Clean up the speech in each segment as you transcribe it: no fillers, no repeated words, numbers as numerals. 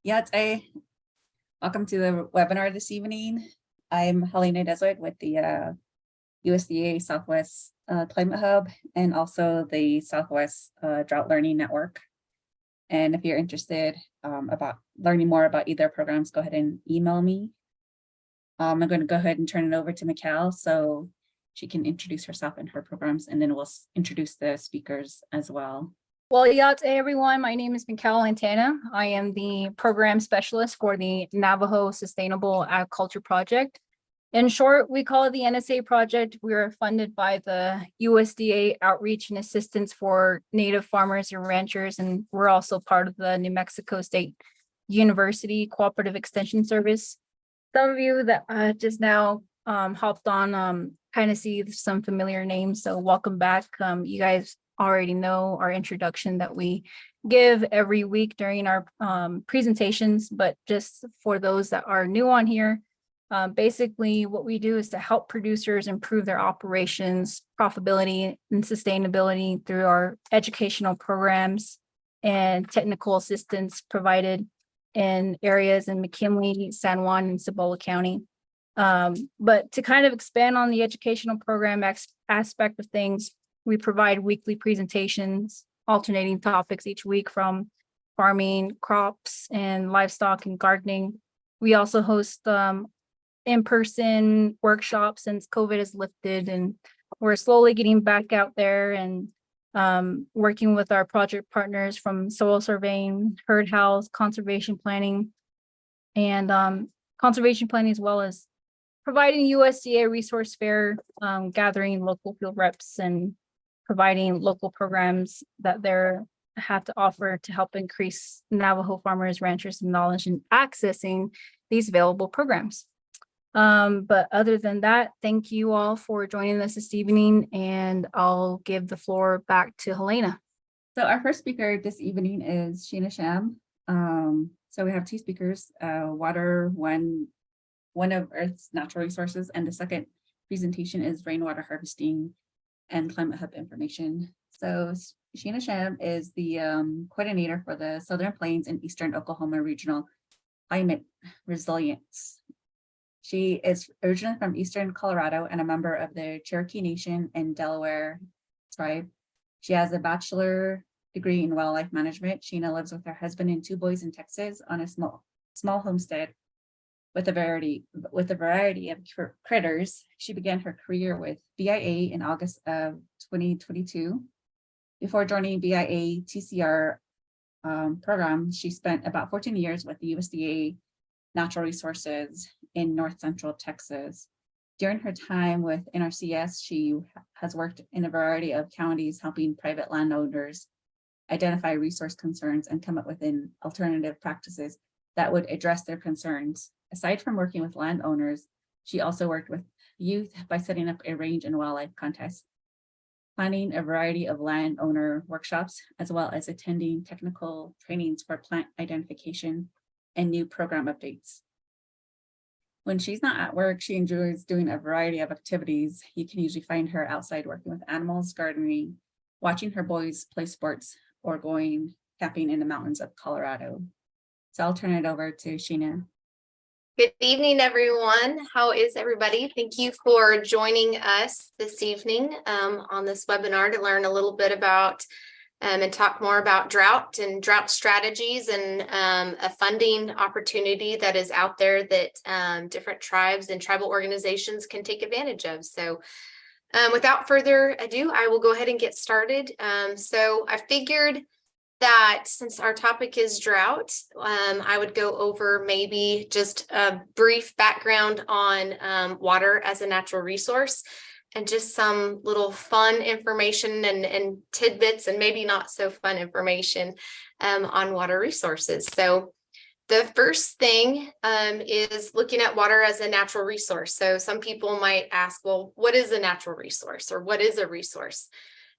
Yeah, welcome to the webinar this evening. I'm Helena Deswood with the USDA Southwest Climate Hub and also the Southwest Drought Learning Network. And if you're interested about learning more about either programs, go ahead and email me. I'm going to go ahead and turn it over to Mikal so she can introduce herself and her programs, and then we'll introduce the speakers as well. Well, yeah, hey everyone, my name is Mikal Antana. I am the program specialist for the Navajo Sustainable Agriculture Project. In short, we call it the NSA project. We are funded by the USDA Outreach and Assistance for Native Farmers and Ranchers, and we're also part of the New Mexico State University Cooperative Extension Service. Some of you that just now hopped on kind of see some familiar names, so welcome back. You guys already know our introduction that we give every week during our presentations, but just for those that are new on here, basically what we do is to help producers improve their operations, profitability, and sustainability through our educational programs and technical assistance provided in areas in McKinley, San Juan, and Cibola County. But to kind of expand on the educational program aspect of things, we provide weekly presentations, alternating topics each week from farming, crops, and livestock and gardening. We also host in-person workshops since COVID has lifted, and we're slowly getting back out there and working with our project partners from soil surveying, herd health, conservation planning, and as well as providing USDA resource fair, gathering local field reps and providing local programs that they have to offer to help increase Navajo farmers, ranchers' knowledge and accessing these available programs. But other than that, thank you all for joining us this evening, and I'll give the floor back to Helena. So our first speaker this evening is Sheena Sham. So we have two speakers, water, one of Earth's natural resources, and the second presentation is rainwater harvesting and climate hub information. So Sheena Sham is the coordinator for the Southern Plains and Eastern Oklahoma Regional Climate Resilience. She is originally from Eastern Colorado and a member of the Cherokee Nation and Delaware tribe. She has a bachelor degree in wildlife management. Sheena lives with her husband and two boys in Texas on a small homestead with a variety of critters. She began her career with BIA in August of 2022. Before joining BIA TCR program, she spent about 14 years with the USDA Natural Resources in North Central Texas. During her time with NRCS, she has worked in a variety of counties, helping private landowners identify resource concerns and come up with alternative practices that would address their concerns. Aside from working with landowners, she also worked with youth by setting up a range and wildlife contest, planning a variety of landowner workshops, as well as attending technical trainings for plant identification and new program updates. When she's not at work, she enjoys doing a variety of activities. You can usually find her outside working with animals, gardening, watching her boys play sports, or going camping in the mountains of Colorado. So I'll turn it over to Sheena. Good evening, everyone. How is everybody? Thank you for joining us this evening on this webinar to learn a little bit about and talk more about drought and drought strategies and a funding opportunity that is out there that different tribes and tribal organizations can take advantage of. So without further ado, I will go ahead and get started. So I figured that since our topic is drought, I would go over maybe just a brief background on water as a natural resource and just some little fun information and tidbits and maybe not so fun information on water resources. So the first thing is looking at water as a natural resource. So some people might ask, well, what is a natural resource or what is a resource?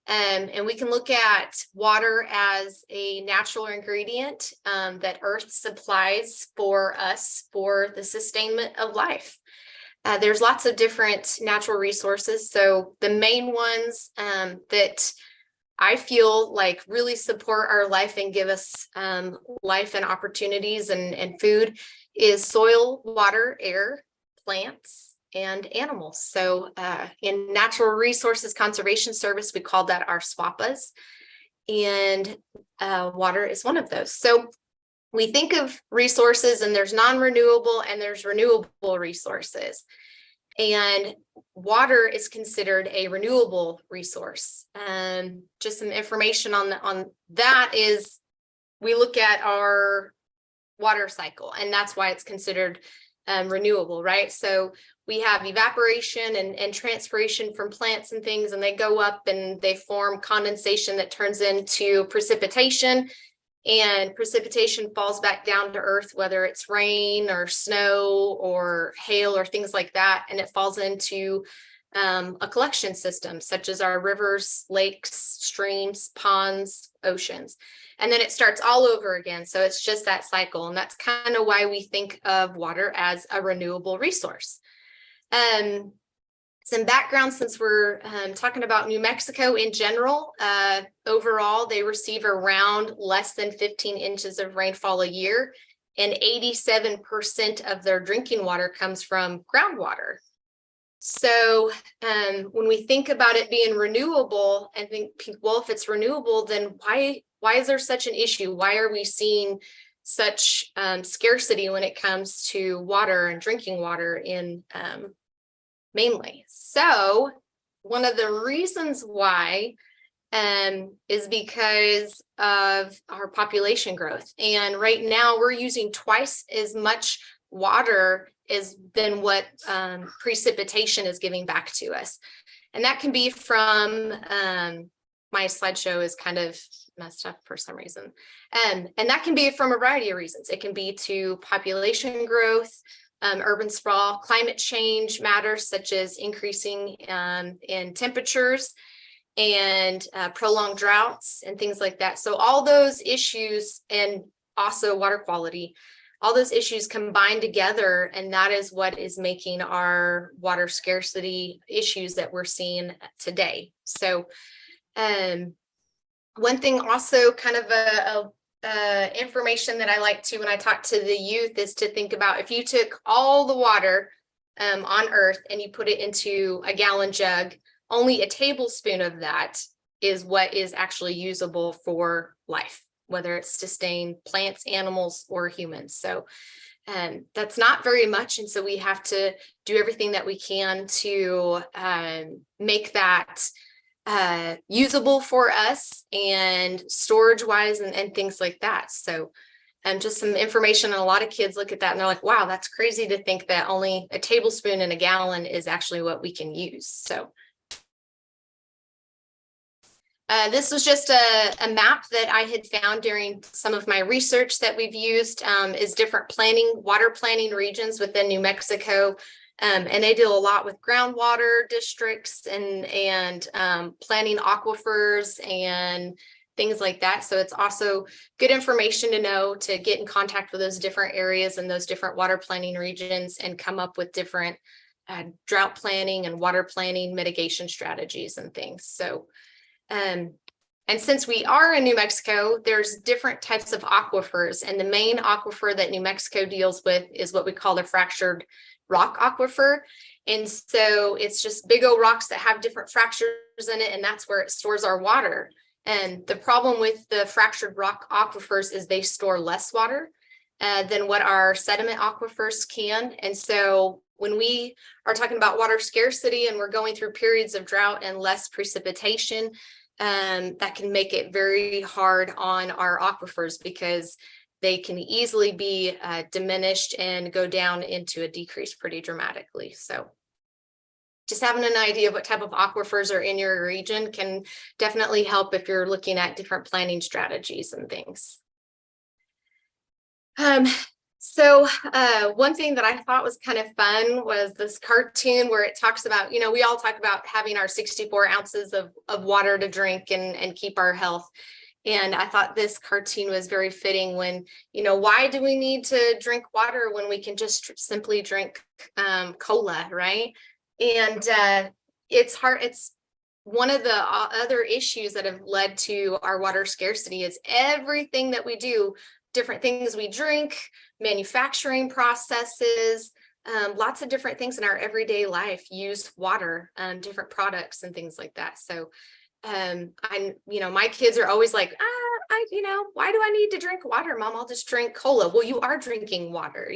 And we can look at water as a natural ingredient that Earth supplies for us for the sustainment of life. There's lots of different natural resources. So the main ones that I feel like really support our life and give us life and opportunities and food is soil, water, air, plants, and animals. So in Natural Resources Conservation Service, we call that our SWAPAs, and water is one of those. So we think of resources, and there's non-renewable and there's renewable resources. And water is considered a renewable resource. Just some information on that is we look at our water cycle, and that's why it's considered renewable, right? So we have evaporation and transpiration from plants and things, and they go up and they form condensation that turns into precipitation. And precipitation falls back down to earth, whether it's rain or snow or hail or things like that. And it falls into a collection system, such as our rivers, lakes, streams, ponds, oceans. And then it starts all over again. So it's just that cycle. And that's kind of why we think of water as a renewable resource. Some background, since we're talking about New Mexico in general, overall, they receive around less than 15 inches of rainfall a year, and 87% of their drinking water comes from groundwater. So when we think about it being renewable and think, well, if it's renewable, then why is there such an issue? Why are we seeing such scarcity when it comes to water and drinking water in mainly? So one of the reasons why is because of our population growth. And right now we're using twice as much water than what precipitation is giving back to us. And that can be from, my slideshow is kind of messed up for some reason. And that can be from a variety of reasons. It can be to population growth, urban sprawl, climate change matters, such as increasing in temperatures and prolonged droughts and things like that. So all those issues, and also water quality, all those issues combine together, and that is what is making our water scarcity issues that we're seeing today. So one thing also kind of information that I like to when I talk to the youth is to think about, if you took all the water on earth and you put it into a gallon jug, only a tablespoon of that is what is actually usable for life, whether it's to sustain plants, animals, or humans. So that's not very much. And so we have to do everything that we can to make that usable for us and storage wise and things like that. So just some information, and a lot of kids look at that and they're like, wow, that's crazy to think that only a tablespoon in a gallon is actually what we can use. So this was just a map that I had found during some of my research that we've used, is different water planning regions within New Mexico. And they deal a lot with groundwater districts and planning aquifers and things like that. So it's also good information to know to get in contact with those different areas and those different water planning regions and come up with different drought planning and water planning mitigation strategies and things. So and since we are in New Mexico, there's different types of aquifers, and the main aquifer that New Mexico deals with is what we call the fractured rock aquifer. And so it's just big old rocks that have different fractures in it, and that's where it stores our water. And the problem with the fractured rock aquifers is they store less water than what our sediment aquifers can. And so when we are talking about water scarcity and we're going through periods of drought and less precipitation, that can make it very hard on our aquifers because they can easily be diminished and go down into a decrease pretty dramatically. So just having an idea of what type of aquifers are in your region can definitely help if you're looking at different planning strategies and things. So one thing that I thought was kind of fun was this cartoon where it talks about, we all talk about having our 64 ounces of water to drink and keep our health. And I thought this cartoon was very fitting when, why do we need to drink water when we can just simply drink cola, right? And it's hard. one of the other issues that have led to our water scarcity is everything that we do, different things we drink, manufacturing processes, lots of different things in our everyday life use water, different products and things like that. So my kids are always like, why do I need to drink water, Mom? I'll just drink cola. Well, you are drinking water,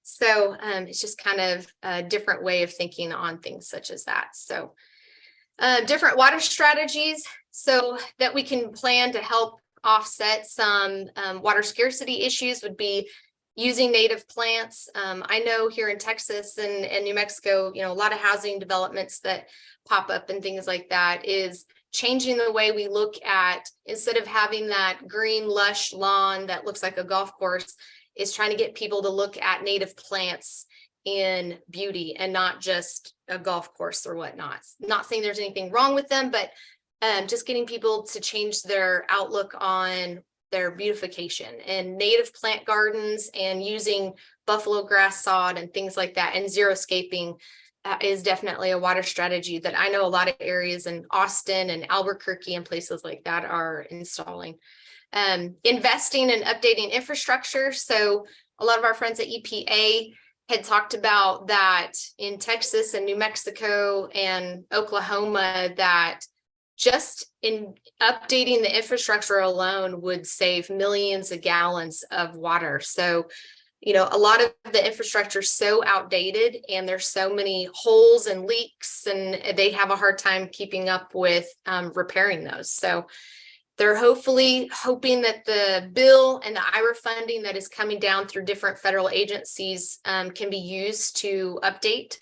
So it's just kind of a different way of thinking on things such as that. So different water strategies so that we can plan to help offset some water scarcity issues would be using native plants. I know here in Texas and New Mexico, a lot of housing developments that pop up and things like that is changing the way we look at, instead of having that green lush lawn that looks like a golf course, is trying to get people to look at native plants in beauty and not just a golf course or whatnot. Not saying there's anything wrong with them, but just getting people to change their outlook on their beautification, and native plant gardens and using buffalo grass sod and things like that, and xeriscaping is definitely a water strategy that I know a lot of areas in Austin and Albuquerque and places like that are installing. Investing and updating infrastructure. So a lot of our friends at EPA had talked about that in Texas and New Mexico and Oklahoma, that just in updating the infrastructure alone would save millions of gallons of water. So, a lot of the infrastructure is so outdated and there's so many holes and leaks, and they have a hard time keeping up with repairing those. So they're hoping that the bill and the IRA funding that is coming down through different federal agencies can be used to update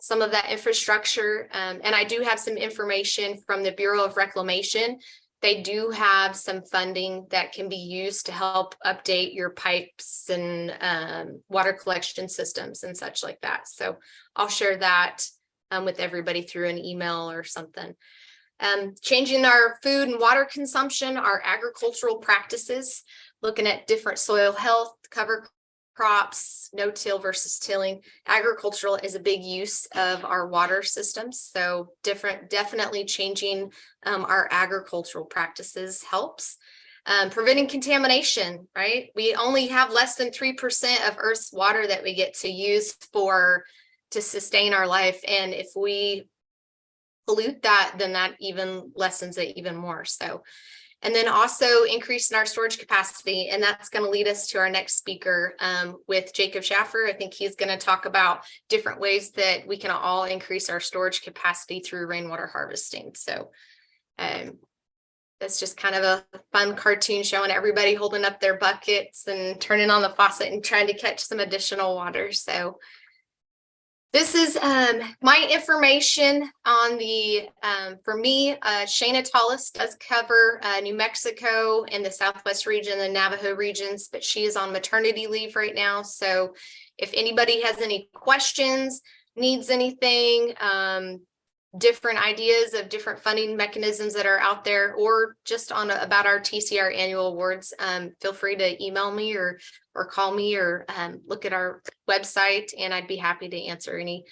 some of that infrastructure. And I do have some information from the Bureau of Reclamation. They do have some funding that can be used to help update your pipes and water collection systems and such like that. So I'll share that with everybody through an email or something. Changing our food and water consumption, our agricultural practices, looking at different soil health, cover crops, no-till versus tilling. Agricultural is a big use of our water systems. So definitely changing our agricultural practices helps. Preventing contamination, right? We only have less than 3% of Earth's water that we get to use to sustain our life. And if we pollute that, then that even lessens it even more. So, and then also increasing our storage capacity. And that's going to lead us to our next speaker with Jacob Schaffer. I think he's going to talk about different ways that we can all increase our storage capacity through rainwater harvesting. So that's just kind of a fun cartoon showing everybody holding up their buckets and turning on the faucet and trying to catch some additional water. So this is my information on the, for me, Shana Tallis does cover New Mexico and the Southwest region, the Navajo regions, but she is on maternity leave right now. So if anybody has any questions, needs anything, different ideas of different funding mechanisms that are out there, or just about our TCR annual awards, feel free to email me or call me or look at our website, and I'd be happy to answer any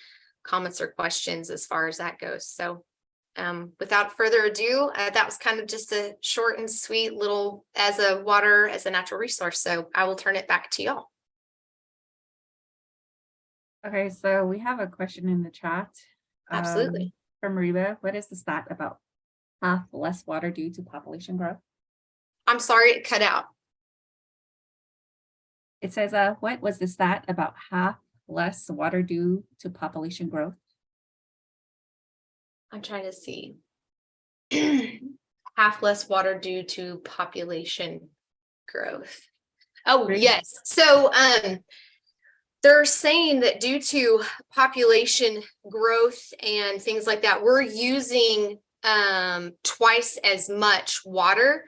comments or questions as far as that goes. So without further ado, that was kind of just a short and sweet little as a natural resource. So I will turn it back to y'all. Okay, so we have a question in the chat. Absolutely. From Reba, what is the stat about half less water due to population growth? I'm sorry, it cut out. It says, what was the stat about half less water due to population growth? I'm trying to see. Half less water due to population growth. Oh, Great. yes. So they're saying that due to population growth and things like that, we're using twice as much water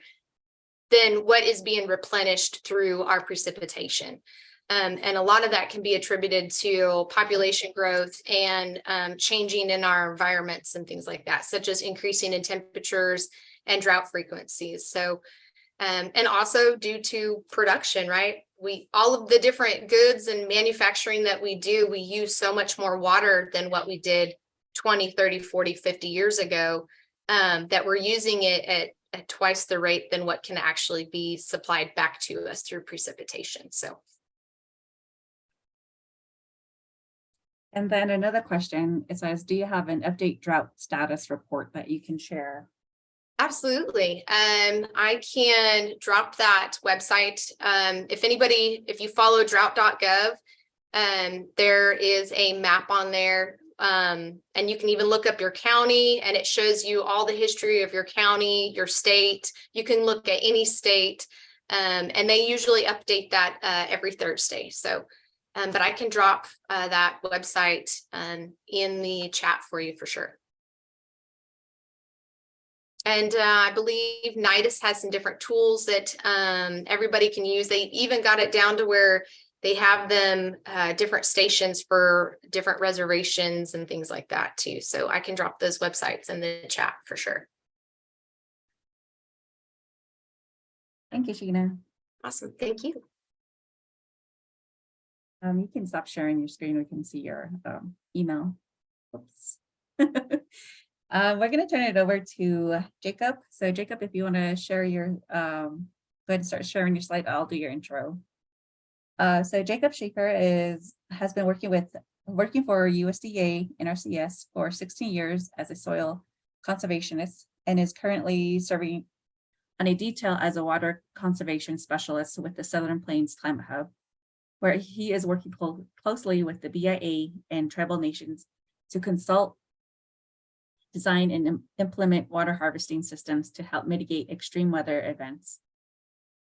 than what is being replenished through our precipitation. And a lot of that can be attributed to population growth and changing in our environments and things like that, such as increasing in temperatures and drought frequencies. So, and also due to production, right? All of the different goods and manufacturing that we do, we use so much more water than what we did 20, 30, 40, 50 years ago that we're using it at twice the rate than what can actually be supplied back to us through precipitation. So. And then another question, it says, do you have an update drought status report that you can share? Absolutely. I can drop that website. If you follow drought.gov, there is a map on there. And you can even look up your county, and it shows you all the history of your county, your state. You can look at any state, and they usually update that every Thursday. So, but I can drop that website in the chat for you for sure. And I believe NIDIS has some different tools that everybody can use. They even got it down to where they have them different stations for different reservations and things like that too. So I can drop those websites in the chat for sure. Thank you, Sheena. Awesome. Thank you. You can stop sharing your screen. We can see your email. Oops. We're going to turn it over to Jacob. So Jacob, if you want to share your, go ahead and start sharing your slide. I'll do your intro. So Jacob Schaefer has been working for USDA NRCS for 16 years as a soil conservationist and is currently serving on a detail as a water conservation specialist with the Southern Plains Climate Hub, where he is working closely with the BIA and tribal nations to consult, design, and implement water harvesting systems to help mitigate extreme weather events.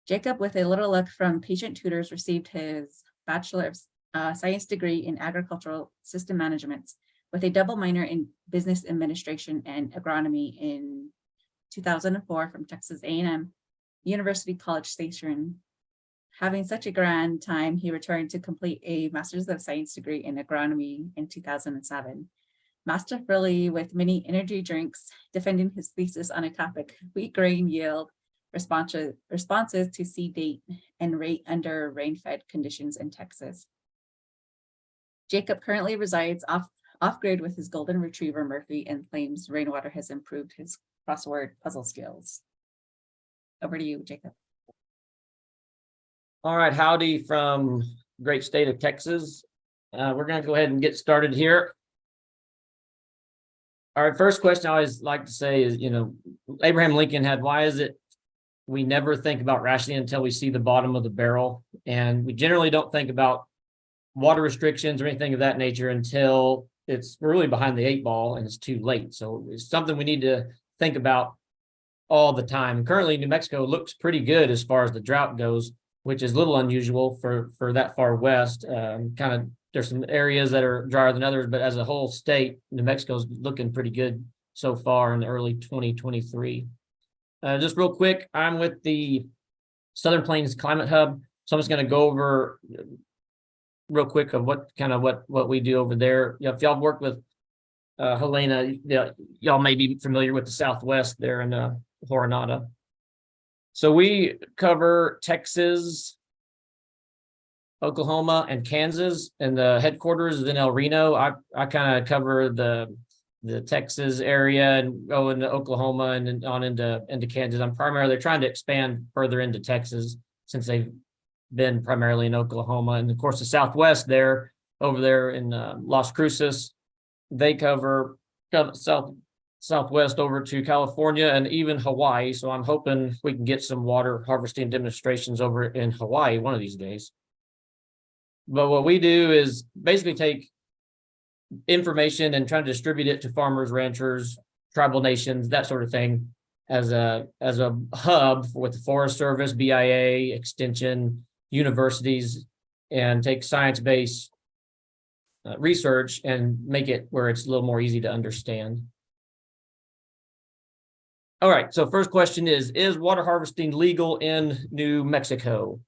Jacob, with a little luck from patient tutors, received his Bachelor of Science degree in Agricultural System Management with a double minor in Business Administration and Agronomy in 2004 from Texas A&M University College Station. Having such a grand time, he returned to complete a Master's of Science degree in Agronomy in 2007. Masterfully with many energy drinks, defending his thesis on a topic, wheat grain yield, responses to seed date and rate under rain-fed conditions in Texas. Jacob currently resides off-grid with his golden retriever Murphy and claims rainwater has improved his crossword puzzle skills. Over to you, Jacob. All right, howdy from great state of Texas. We're going to go ahead and get started here. All right, first question I always like to say is, Abraham Lincoln had, why is it we never think about rationing until we see the bottom of the barrel? And we generally don't think about water restrictions or anything of that nature until it's really behind the 8 ball and it's too late. So it's something we need to think about all the time. Currently, New Mexico looks pretty good as far as the drought goes, which is a little unusual for that far west. There's some areas that are drier than others, but as a whole state, New Mexico's looking pretty good so far in early 2023. Just real quick, I'm with the Southern Plains Climate Hub, so I'm just going to go over real quick of what we do over there. If y'all work with Helena, y'all may be familiar with the Southwest there in Jornada. So we cover Texas, Oklahoma, and Kansas, and the headquarters is in El Reno. I kind of cover the Texas area and go into Oklahoma and then on into Kansas. I'm primarily trying to expand further into Texas since they've been primarily in Oklahoma. And of course, the Southwest there, over there in Las Cruces, they cover Southwest over to California and even Hawaii. So I'm hoping we can get some water harvesting demonstrations over in Hawaii one of these days. But what we do is basically take information and try to distribute it to farmers, ranchers, tribal nations, that sort of thing, as a hub with the Forest Service, BIA, Extension, universities, and take science-based research and make it where it's a little more easy to understand. All right, so first question is water harvesting legal in New Mexico?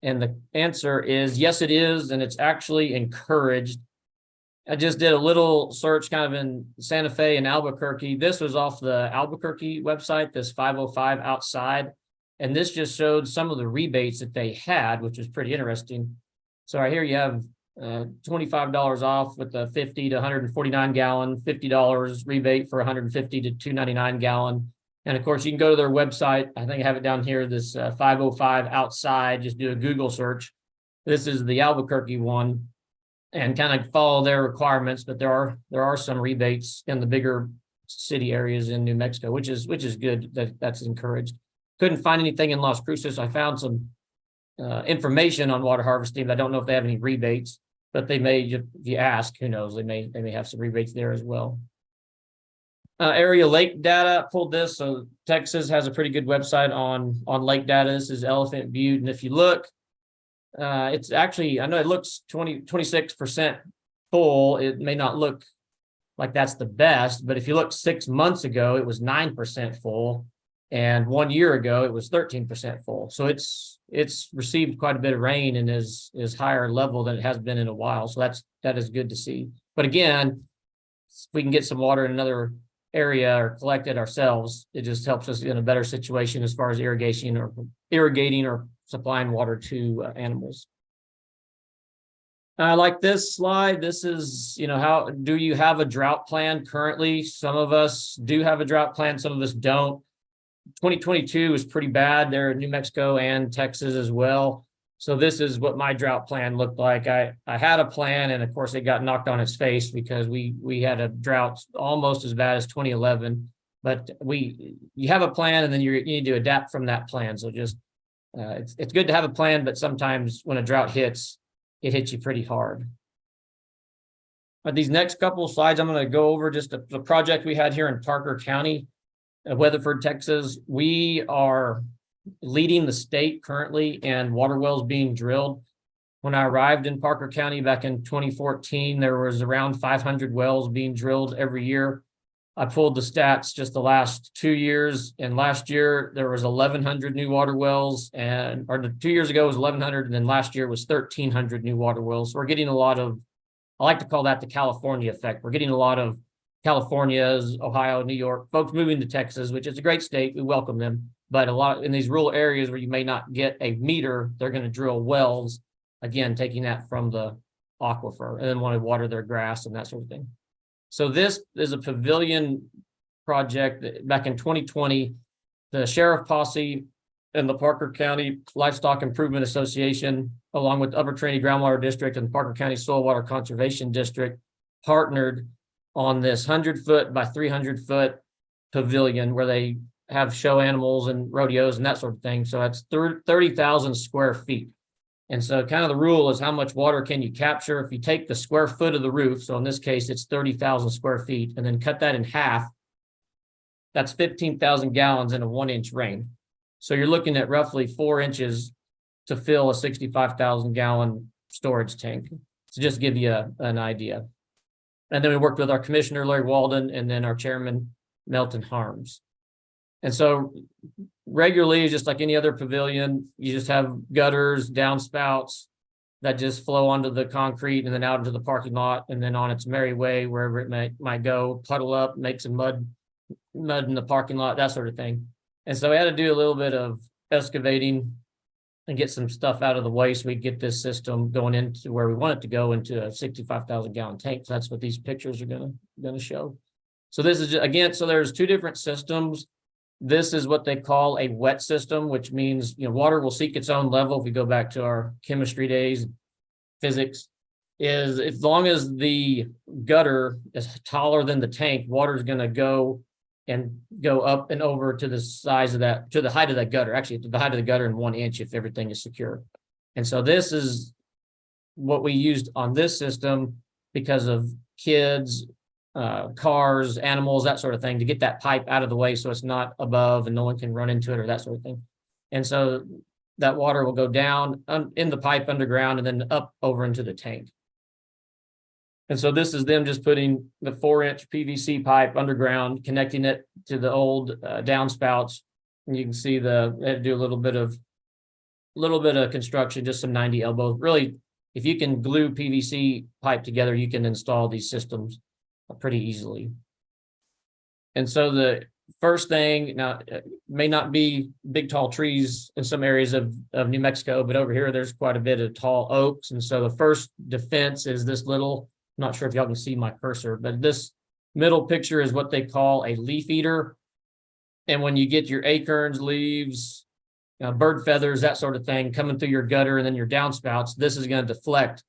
And the answer is yes, it is, and it's actually encouraged. I just did a little search kind of in Santa Fe and Albuquerque. This was off the Albuquerque website, this 505 outside, and this just showed some of the rebates that they had, which was pretty interesting. So right here you have $25 off with the 50 to 149 gallon, $50 rebate for 150 to 299 gallon. And of course, you can go to their website. I think I have it down here, this 505 outside, just do a Google search. This is the Albuquerque one and kind of follow their requirements, but there are some rebates in the bigger city areas in New Mexico, which is good, that's encouraged. Couldn't find anything in Las Cruces. I found some information on water harvesting, but I don't know if they have any rebates, but they may, if you ask, who knows, they may have some rebates there as well. Area lake data, pulled this. So Texas has a pretty good website on lake data. This is Elephant Butte. And if you look, it's actually, I know it looks 26% full. It may not look like that's the best, but if you look 6 months ago, it was 9% full. And 1 year ago, it was 13% full. So it's received quite a bit of rain and is higher level than it has been in a while. So that is good to see. But again, if we can get some water in another area or collect it ourselves, it just helps us in a better situation as far as irrigating or supplying water to animals. I like this slide. This is, how do you have a drought plan currently? Some of us do have a drought plan, some of us don't. 2022 was pretty bad there in New Mexico and Texas as well. So this is what my drought plan looked like. I had a plan, and of course it got knocked on its face because we had a drought almost as bad as 2011. But you have a plan, and then you need to adapt from that plan. So just it's good to have a plan, but sometimes when a drought hits, it hits you pretty hard. These next couple of slides, I'm going to go over just the project we had here in Parker County, Weatherford, Texas. We are leading the state currently in water wells being drilled. When I arrived in Parker County back in 2014, there was around 500 wells being drilled every year. I pulled the stats just the last 2 years, and last year there was 1,100 new water wells, or 2 years ago was 1,100, and then last year was 1,300 new water wells. So we're getting a lot of, I like to call that the California effect. We're getting a lot of California's, Ohio, New York, folks moving to Texas, which is a great state. We welcome them. But a lot in these rural areas where you may not get a meter, they're going to drill wells, again, taking that from the aquifer and then want to water their grass and that sort of thing. So this is a pavilion project that back in 2020, the Sheriff Posse and the Parker County Livestock Improvement Association, along with Upper Trinity Groundwater District and Parker County Soil Water Conservation District, partnered on this 100-foot by 300-foot pavilion where they have show animals and rodeos and that sort of thing. So that's 30,000 square feet. And so kind of the rule is how much water can you capture? If you take the square foot of the roof, so in this case, it's 30,000 square feet, and then cut that in half, that's 15,000 gallons in a 1-inch rain. So you're looking at roughly 4 inches to fill a 65,000 gallon storage tank. To just give you an idea. And then we worked with our commissioner, Larry Walden, and then our chairman, Melton Harms. And so regularly, just like any other pavilion, you just have gutters, downspouts that just flow onto the concrete and then out into the parking lot and then on its merry way, wherever it might go, puddle up, make some mud in the parking lot, that sort of thing. And so we had to do a little bit of excavating and get some stuff out of the way so we get this system going into where we want it to go, into a 65,000 gallon tank. So that's what these pictures are gonna show. So this is again, so there's two different systems. This is what they call a wet system, which means, water will seek its own level. If we go back to our chemistry days, physics, is as long as the gutter is taller than the tank, water is going to go up and over to the size of that, to the height of that gutter, actually to the height of the gutter in 1 inch if everything is secure. And so this is what we used on this system because of kids, cars, animals, that sort of thing, to get that pipe out of the way so it's not above and no one can run into it or that sort of thing. And so that water will go down in the pipe underground and then up over into the tank. And so this is them just putting the 4-inch PVC pipe underground, connecting it to the old downspouts. And you can see they had to do a little bit of construction, just some 90 elbows. Really, if you can glue PVC pipe together, you can install these systems pretty easily. And so first thing, now, may not be big tall trees in some areas of New Mexico, but over here, there's quite a bit of tall oaks. And so the first defense is this little, I'm not sure if y'all can see my cursor, but this middle picture is what they call a leaf eater. And when you get your acorns, leaves, bird feathers, that sort of thing coming through your gutter and then your downspouts, this is going to deflect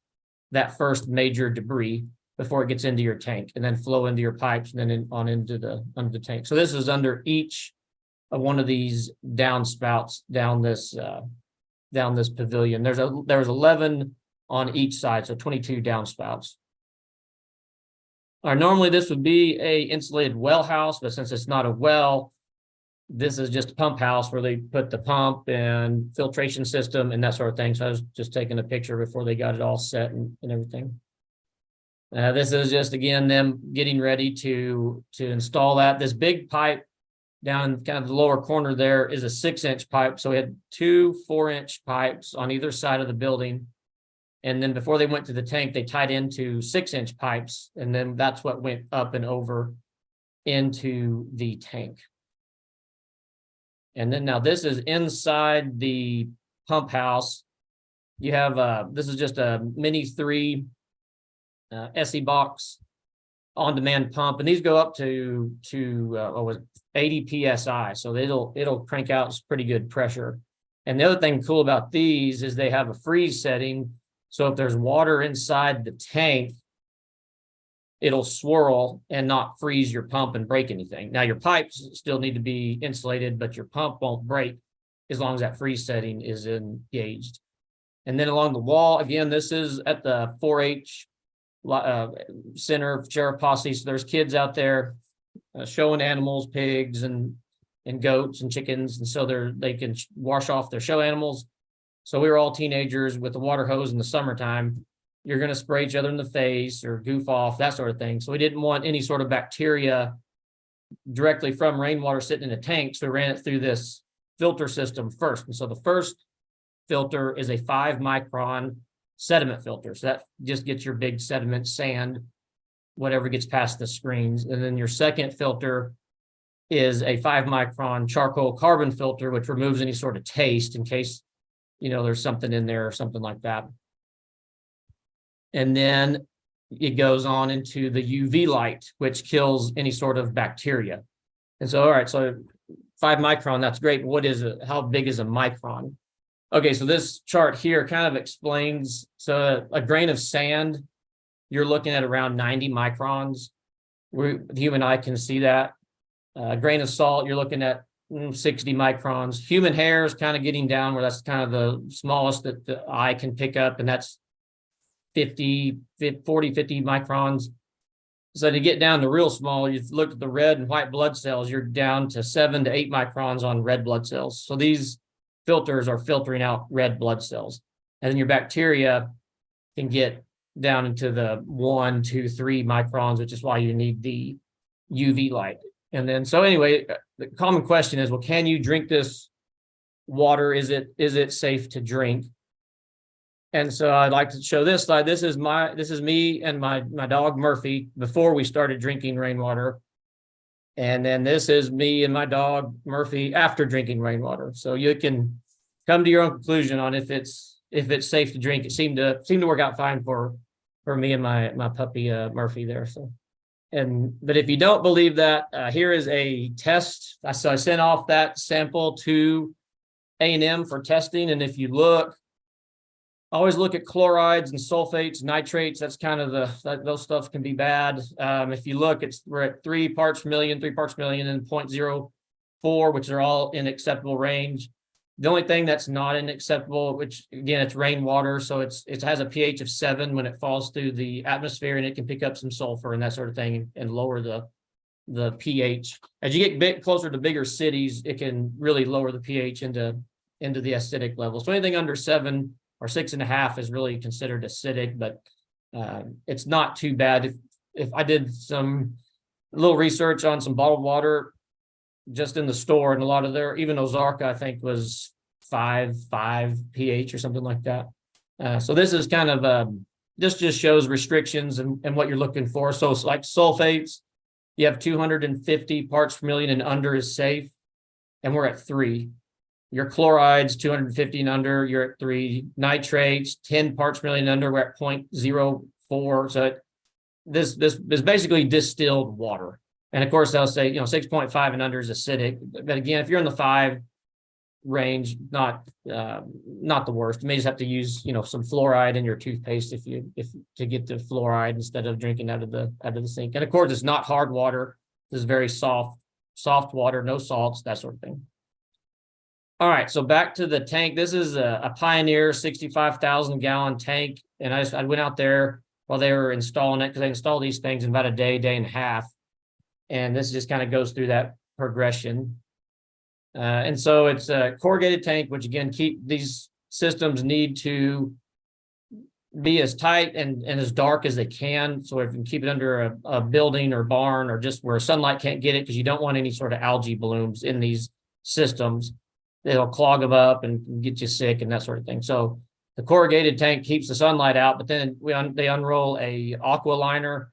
that first major debris before it gets into your tank and then flow into your pipes and then on into under the tank. So this is under each of one of these downspouts down this pavilion. There's 11 on each side, so 22 downspouts. Normally this would be a insulated well house, but since it's not a well, this is just a pump house where they put the pump and filtration system and that sort of thing. So I was just taking a picture before they got it all set and everything. This is just, again, them getting ready to install that. This big pipe down kind of the lower corner there is a 6-inch pipe. So we had 2 4-inch pipes on either side of the building. And then before they went to the tank, they tied into 6-inch pipes. And then that's what went up and over into the tank. And then now this is inside the pump house. You have, this is just a Mini 3 SE box on-demand pump, and these go up to 80 PSI. So it'll crank out some pretty good pressure. And the other thing cool about these is they have a freeze setting. So if there's water inside the tank, it'll swirl and not freeze your pump and break anything. Now your pipes still need to be insulated, but your pump won't break as long as that freeze setting is engaged. And then along the wall, again, this is at the 4-H center of Sheriff Posse. So there's kids out there showing animals, pigs and goats and chickens. And so they can wash off their show animals. So we were all teenagers with the water hose in the summertime. You're going to spray each other in the face or goof off, that sort of thing. So we didn't want any sort of bacteria directly from rainwater sitting in a tank. So we ran it through this filter system first. And so the first filter is a 5-micron sediment filter. So that just gets your big sediment, sand, whatever gets past the screens. And then your second filter is a 5-micron charcoal carbon filter, which removes any sort of taste in case, there's something in there or something like that. And then it goes on into the UV light, which kills any sort of bacteria. And so, all right, so 5-micron, that's great. What is it? How big is a micron? Okay, so this chart here kind of explains, so a grain of sand, you're looking at around 90 microns. The human eye can see that. A grain of salt, you're looking at 60 microns. Human hair is kind of getting down where that's kind of the smallest that the eye can pick up, and that's 50 microns. So to get down to real small, you look at the red and white blood cells, you're down to 7 to 8 microns on red blood cells. So these filters are filtering out red blood cells. And then your bacteria can get down into the 1, 2, 3 microns, which is why you need the UV light. And then, so anyway, the common question is, well, can you drink this water? Is it safe to drink? And so I'd like to show this slide. This is me and my dog Murphy before we started drinking rainwater. And then this is me and my dog Murphy after drinking rainwater. So you can come to your own conclusion on if it's safe to drink. It seemed to work out fine for me and my puppy Murphy there. So, but if you don't believe that, here is a test. So I sent off that sample to A&M for testing. And if you look, always look at chlorides and sulfates, nitrates. That's kind of those stuff can be bad. If you look, we're at 3 parts per million, and 0.04, which are all in acceptable range. The only thing that's not unacceptable, which again, it's rainwater. So it has a pH of 7 when it falls through the atmosphere, and it can pick up some sulfur and that sort of thing and lower the pH. As you get bit closer to bigger cities, it can really lower the pH into the acidic level. So anything under 7 or 6.5 is really considered acidic, but it's not too bad. If I did some little research on some bottled water just in the store, and a lot of even Ozarka, I think, was 5 pH or something like that. So this is kind of this just shows restrictions and what you're looking for. So it's like sulfates, you have 250 parts per million and under is safe, and we're at 3. Your chlorides 250 and under, you're at 3. Nitrates 10 parts per million and under, we're at 0.04. So this is basically distilled water. And of course, they'll say 6.5 and under is acidic. But again, if you're in the 5 range, not the worst. You may just have to use some fluoride in your toothpaste if to get the fluoride instead of drinking out of the sink. And of course, it's not hard water. This is very soft water, no salts, that sort of thing. All right, so back to the tank. This is a Pioneer 65,000 gallon tank, and I went out there while they were installing it, because they install these things in about a day and a half, and this just kind of goes through that progression. And so it's a corrugated tank, which again, these systems need to be as tight and as dark as they can. So if you can keep it under a building or barn, or just where sunlight can't get it, because you don't want any sort of algae blooms in these systems. It'll clog them up and get you sick and that sort of thing. So the corrugated tank keeps the sunlight out, but then they unroll a aqua liner.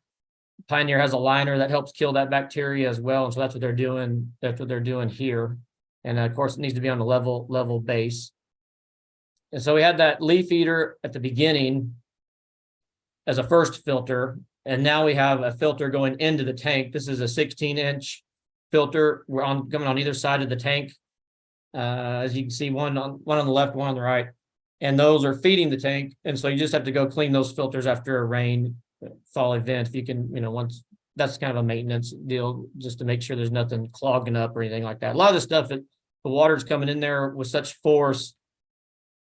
Pioneer has a liner that helps kill that bacteria as well. And so that's what they're doing. That's what they're doing here. And of course, it needs to be on a level base. And so we had that leaf eater at the beginning as a first filter. And now we have a filter going into the tank. This is a 16-inch filter. We're coming on either side of the tank. As you can see, one on the left, one on the right. And those are feeding the tank. And so you just have to go clean those filters after a fall event. If you can, once that's kind of a maintenance deal, just to make sure there's nothing clogging up or anything like that. A lot of the stuff that the water's coming in there with such force,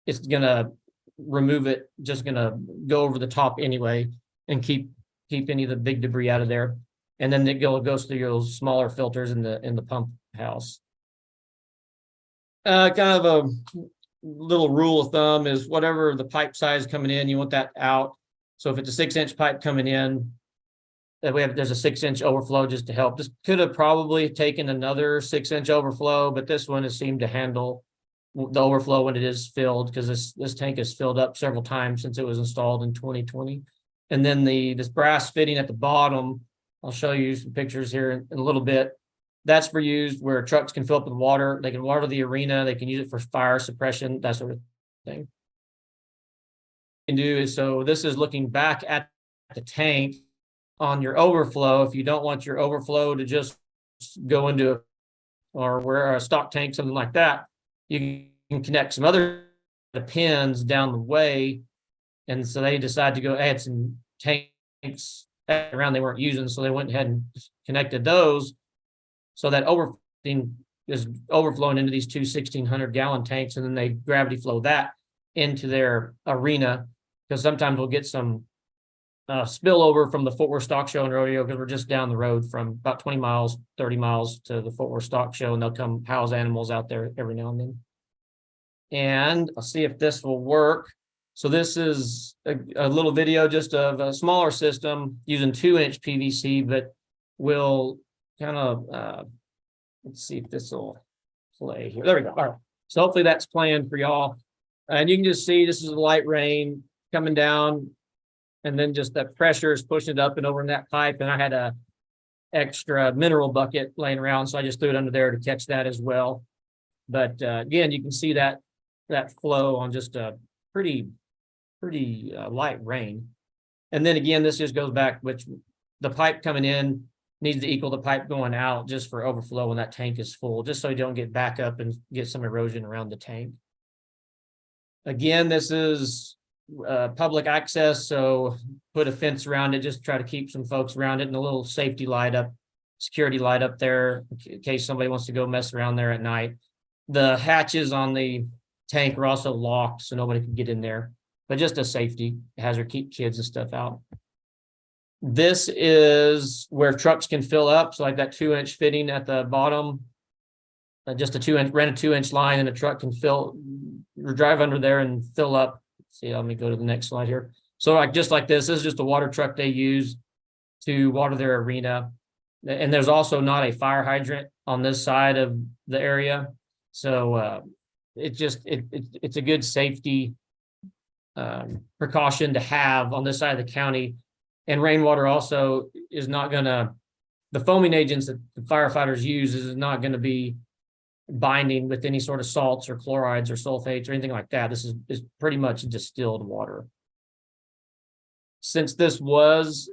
it's gonna remove it, just gonna go over the top anyway and keep any of the big debris out of there. And then it goes through your smaller filters in the pump house. Kind of a little rule of thumb is whatever the pipe size coming in, you want that out. So if it's a 6-inch pipe coming in, there's a 6-inch overflow just to help. This could have probably taken another 6-inch overflow, but this one has seemed to handle the overflow when it is filled, because this tank is filled up several times since it was installed in 2020. And then this brass fitting at the bottom, I'll show you some pictures here in a little bit. That's for use where trucks can fill up with water. They can water the arena. They can use it for fire suppression, that sort of thing. What you can do is, so this is looking back at the tank on your overflow. If you don't want your overflow to just go into a stock tank, something like that, you can connect some other pins down the way. And so they decided to go add some tanks around they weren't using. So they went ahead and connected those. So that overflowing is overflowing into these two 1,600 gallon tanks, and then they gravity flow that into their arena, because sometimes we'll get some spillover from the Fort Worth Stock Show and Rodeo, because we're just down the road from about 20 miles, 30 miles to the Fort Worth Stock Show, and they'll come house animals out there every now and then. And I'll see if this will work. So this is a little video just of a smaller system using 2-inch PVC, but will kind of, let's see if this will play here. There we go. All right. So hopefully that's playing for y'all. And you can just see this is a light rain coming down, and then just that pressure is pushing it up and over in that pipe. And I had a extra mineral bucket laying around, so I just threw it under there to catch that as well. But again, you can see that flow on just a pretty light rain. And then again, this just goes back, which the pipe coming in needs to equal the pipe going out just for overflow when that tank is full, just so you don't get back up and get some erosion around the tank. Again, this is public access, so put a fence around it, just try to keep some folks around it, and a little safety light up, security light up there in case somebody wants to go mess around there at night. The hatches on the tank are also locked, so nobody can get in there, but just a safety hazard, keep kids and stuff out. This is where trucks can fill up. So like that 2-inch fitting at the bottom, just rent a 2-inch line, and a truck can drive under there and fill up. See, let me go to the next slide here. So just like this is just a water truck they use to water their arena. And there's also not a fire hydrant on this side of the area. So it's a good safety precaution to have on this side of the county. And rainwater also is not going to the foaming agents that the firefighters use is not going to be binding with any sort of salts or chlorides or sulfates or anything like that. This is pretty much distilled water. Since this was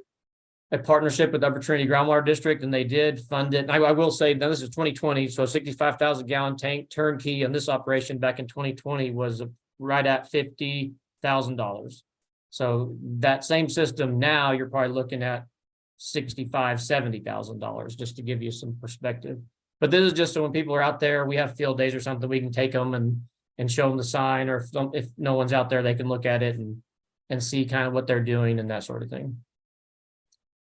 a partnership with Upper Trinity Groundwater District, and they did fund it. And I will say, now this is 2020, so a 65,000 gallon tank turnkey on this operation back in 2020 was right at $50,000. So that same system now, you're probably looking at $65,000-$70,000, just to give you some perspective. But this is just so when people are out there, we have field days or something, we can take them and show them the sign, or if no one's out there, they can look at it and see kind of what they're doing and that sort of thing.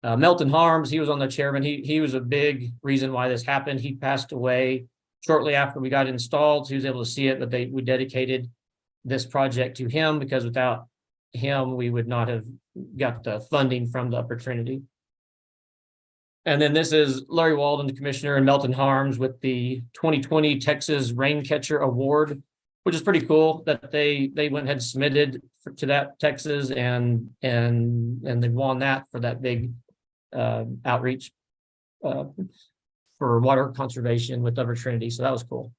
Melton Harms, he was on the chairman. He was a big reason why this happened. He passed away shortly after we got it installed. So he was able to see it, but we dedicated this project to him, because without him, we would not have got the funding from the Upper Trinity. And then this is Larry Walden, the commissioner, and Melton Harms with the 2020 Texas Rain Catcher Award, which is pretty cool that they went ahead and submitted to that Texas and they won that for that big outreach for water conservation with Upper Trinity. So that was cool.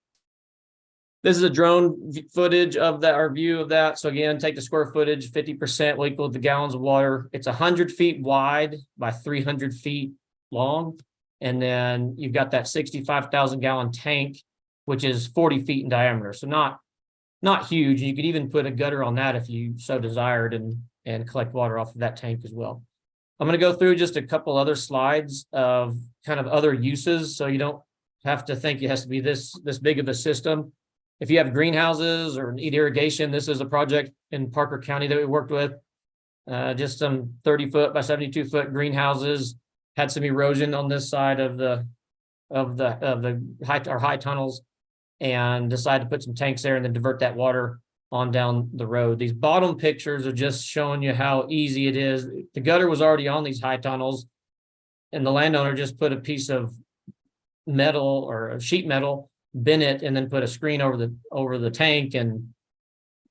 This is a drone footage of that, our view of that. So again, take the square footage, 50% will equal the gallons of water. It's 100 feet wide by 300 feet long. And then you've got that 65,000 gallon tank, which is 40 feet in diameter. So not huge. You could even put a gutter on that if you so desired and collect water off of that tank as well. I'm going to go through just a couple other slides of kind of other uses, so you don't have to think it has to be this big of a system. If you have greenhouses or need irrigation, this is a project in Parker County that we worked with. Just some 30-foot by 72-foot greenhouses, had some erosion on this side of the high tunnels, and decided to put some tanks there and then divert that water on down the road. These bottom pictures are just showing you how easy it is. The gutter was already on these high tunnels, and the landowner just put a piece of metal or a sheet metal, bent it, and then put a screen over the tank and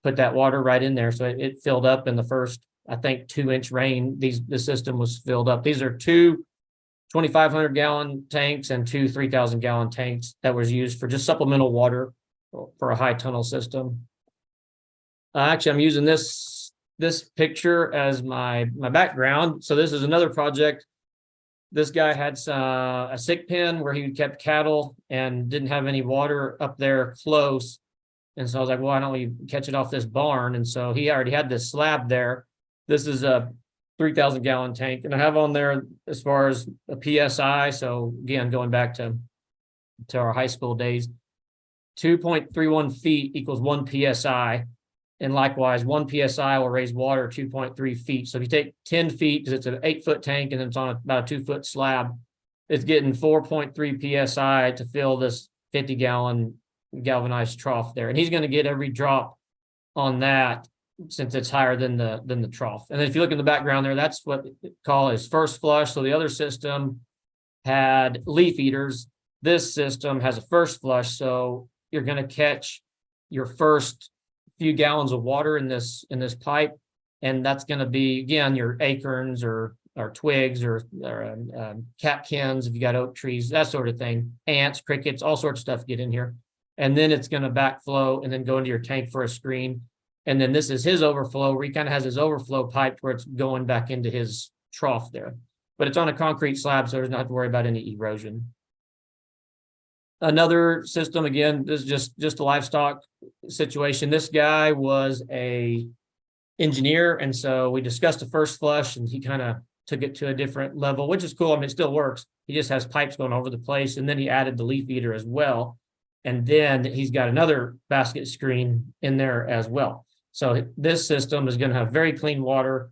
put that water right in there. So it filled up in the first, I think, 2-inch rain. The system was filled up. These are two 2,500 gallon tanks and two 3,000 gallon tanks that was used for just supplemental water for a high tunnel system. Actually, I'm using this picture as my background. So this is another project. This guy had a sick pen where he kept cattle and didn't have any water up there close. And so I was like, well, why don't we catch it off this barn? And so he already had this slab there. This is a 3,000 gallon tank. And I have on there as far as a PSI. So again, going back to our high school days, 2.31 feet equals 1 PSI. And likewise, 1 PSI will raise water 2.3 feet. So if you take 10 feet, because it's an 8-foot tank and it's on about a 2-foot slab, it's getting 4.3 PSI to fill this 50-gallon galvanized trough there. And he's going to get every drop on that since it's higher than the trough. And then if you look in the background there, that's what they call his first flush. So the other system had leaf eaters. This system has a first flush. So you're going to catch your first few gallons of water in this pipe, and that's going to be, again, your acorns or twigs or catkins if you got oak trees, that sort of thing, ants, crickets, all sorts of stuff get in here. And then it's going to backflow and then go into your tank for a screen. And then this is his overflow, where he kind of has his overflow pipe where it's going back into his trough there. But it's on a concrete slab, so there's not to worry about any erosion. Another system, again, this is just a livestock situation. This guy was a engineer, and so we discussed the first flush, and he kind of took it to a different level, which is cool. I mean, it still works. He just has pipes going over the place, and then he added the leaf eater as well. And then he's got another basket screen in there as well. So this system is going to have very clean water.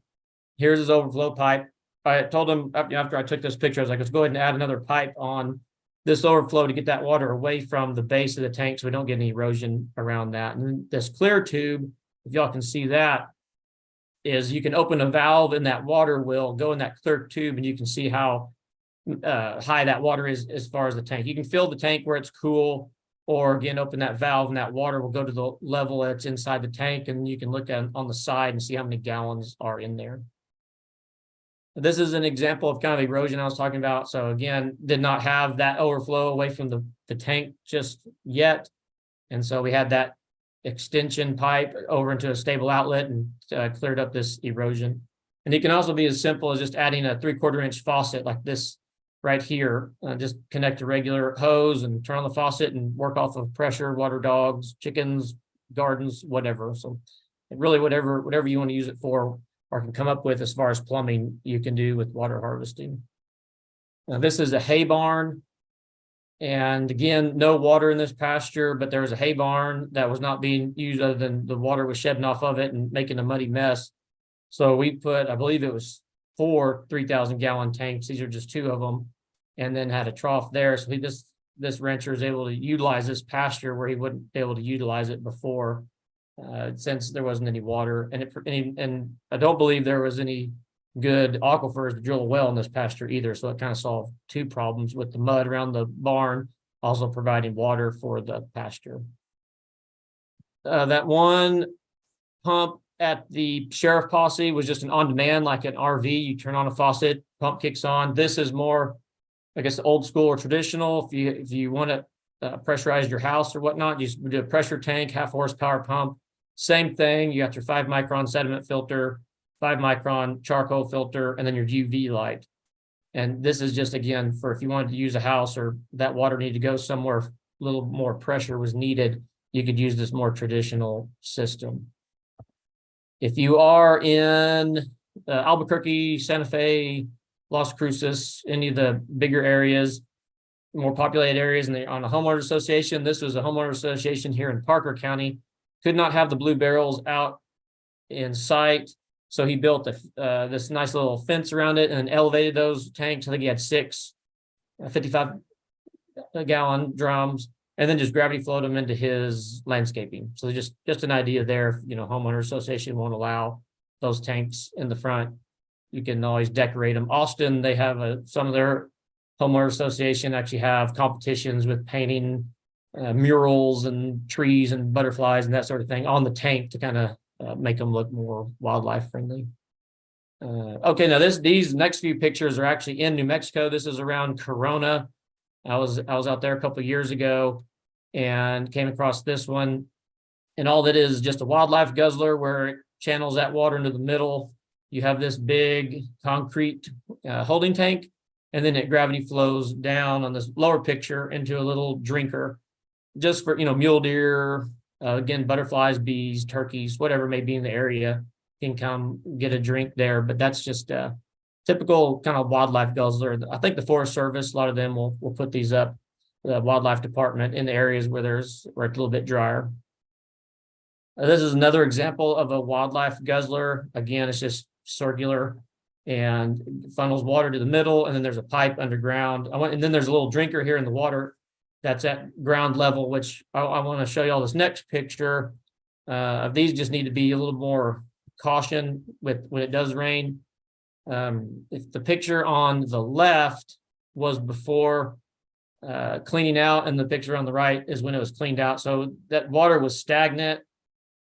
Here's his overflow pipe. I told him after I took this picture, I was like, let's go ahead and add another pipe on this overflow to get that water away from the base of the tank so we don't get any erosion around that. And this clear tube, if y'all can see that, is you can open a valve and that water will go in that clear tube, and you can see how high that water is as far as the tank. You can fill the tank where it's cool, or again, open that valve and that water will go to the level that's inside the tank, and you can look at on the side and see how many gallons are in there. This is an example of kind of erosion I was talking about. So again, did not have that overflow away from the tank just yet. And so we had that extension pipe over into a stable outlet and cleared up this erosion. And it can also be as simple as just adding a 3/4 inch faucet like this right here. Just connect a regular hose and turn on the faucet and work off of pressure, water dogs, chickens, gardens, whatever. So really whatever you want to use it for or can come up with as far as plumbing you can do with water harvesting. Now this is a hay barn. And again, no water in this pasture, but there was a hay barn that was not being used other than the water was shedding off of it and making a muddy mess. So we put, I believe it was 4 3,000-gallon tanks. These are just 2 of them, and then had a trough there. So this rancher is able to utilize this pasture where he wouldn't be able to utilize it before, since there wasn't any water. And I don't believe there was any good aquifers to drill a well in this pasture either. So it kind of solved 2 problems with the mud around the barn, also providing water for the pasture. That one pump at the sheriff posse was just an on-demand, like an RV. You turn on a faucet, pump kicks on. This is more, I guess, old school or traditional. If you want to pressurize your house or whatnot, you just do a pressure tank, 1/2 horsepower pump. Same thing. You got your 5-micron sediment filter, 5-micron charcoal filter, and then your UV light. And this is just, again, for if you wanted to use a house or that water needed to go somewhere, a little more pressure was needed, you could use this more traditional system. If you are in Albuquerque, Santa Fe, Las Cruces, any of the bigger areas, more populated areas, and they're on a homeowner association, this was a homeowner association here in Parker County, could not have the blue barrels out in sight. So he built this nice little fence around it and elevated those tanks. I think he had 6 55-gallon drums, and then just gravity flowed them into his landscaping. So just an idea there. If, homeowner association won't allow those tanks in the front, you can always decorate them. Austin, they have some of their homeowner association actually have competitions with painting murals and trees and butterflies and that sort of thing on the tank to kind of make them look more wildlife friendly. Okay, now these next few pictures are actually in New Mexico. This is around Corona. I was out there a couple of years ago and came across this one, and all that is just a wildlife guzzler where it channels that water into the middle. You have this big concrete holding tank, and then it gravity flows down on this lower picture into a little drinker, just for mule deer, again, butterflies, bees, turkeys, whatever may be in the area can come get a drink there. But that's just a typical kind of wildlife guzzler. I think the Forest Service, a lot of them will put these up, the wildlife department, in the areas where it's a little bit drier. This is another example of a wildlife guzzler. Again, it's just circular and funnels water to the middle, and then there's a pipe underground. And then there's a little drinker here in the water that's at ground level, which I want to show you all this next picture of. These just need to be a little more caution with when it does rain. If the picture on the left was before cleaning out, and the picture on the right is when it was cleaned out. So that water was stagnant.